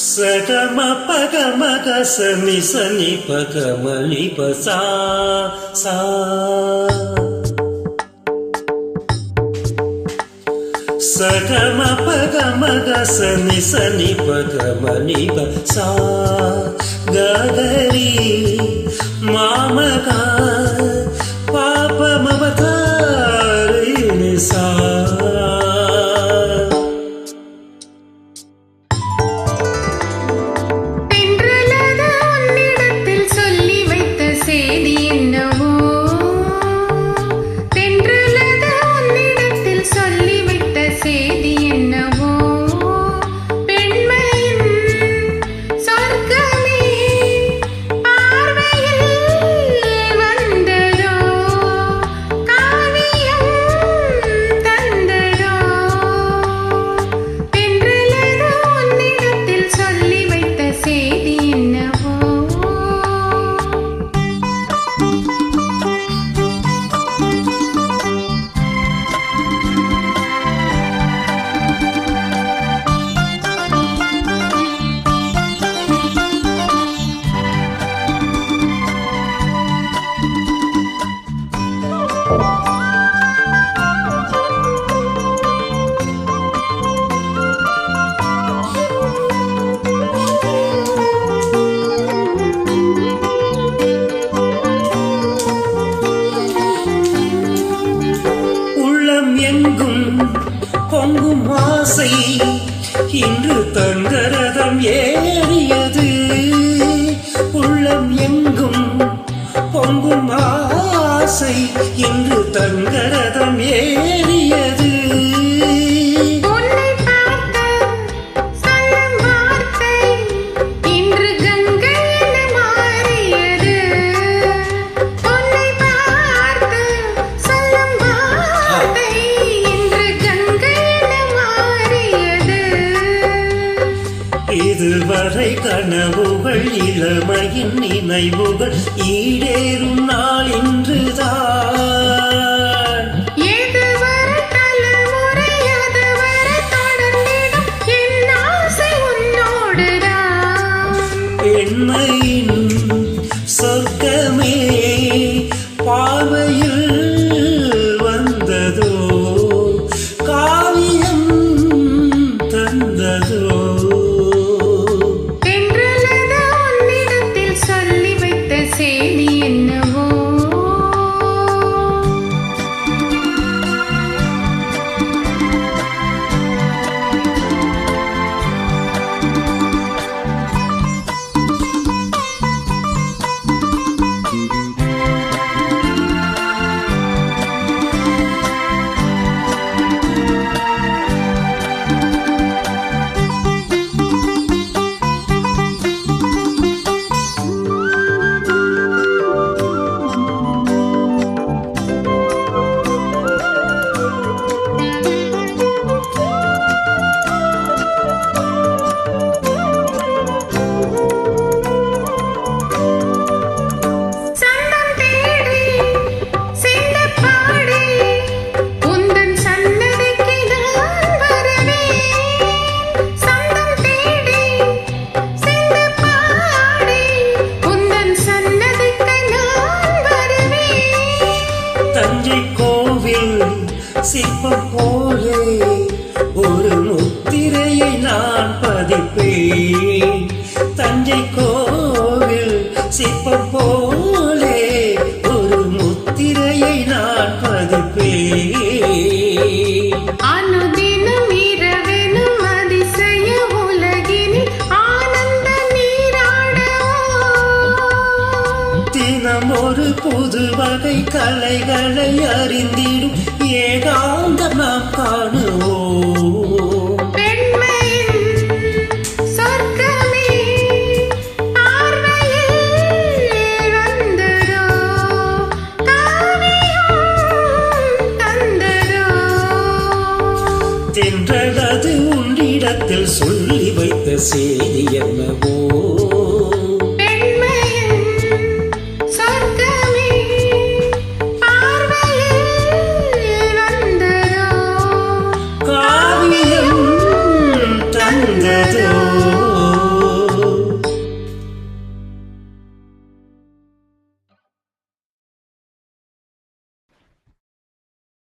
சகம பகமக சனி சனி பகமலி பசா சா சகம பகமக சனி சனி பகமலி பசா ககரி மாமகா பாபமவதாரி நிசா பொங்கும் ஆசை இன்று தங்கரதம் ஏறியது. உள்ளம் எங்கும் பொங்கும் ஆசை இன்று தங்கரதம் ஏறியது. இதுவரை கனவுகள் இளமையின் நினைவுகள் ஈடேறும் நாள் இன்றுதான். எதுவரை தலைமுறை அதுவரை தொடர்ந்திடும் என் ஆசை உன்னோடுதான். பெண்மையின் சொர்க்கமே பார்வையில் வந்ததோ, காவியம் தந்ததோ. சேதி என்னவோ சிற்பம் போலே ஒரு முத்திரையை நான் பதிப்பேன். தஞ்சை கோவில் சிற்பம் போலே ஒரு முத்திரையை நான் பதிப்பேன். அனுதினம் இரவெனும் அதிசய உலகினில் ஆனந்த நீராடவோ, தினம் ஒரு புது வகை கலைகளை அறிந்திடும் ஏகாந்தம் நாம் காணுவோம். பெண்மையின் சொர்க்கமே பார்வையில் வந்ததோ, காவியம் தந்ததோ. தென்றலது உன்னிடத்தில் சொல்லி வைத்த செய்தி என்னவோ.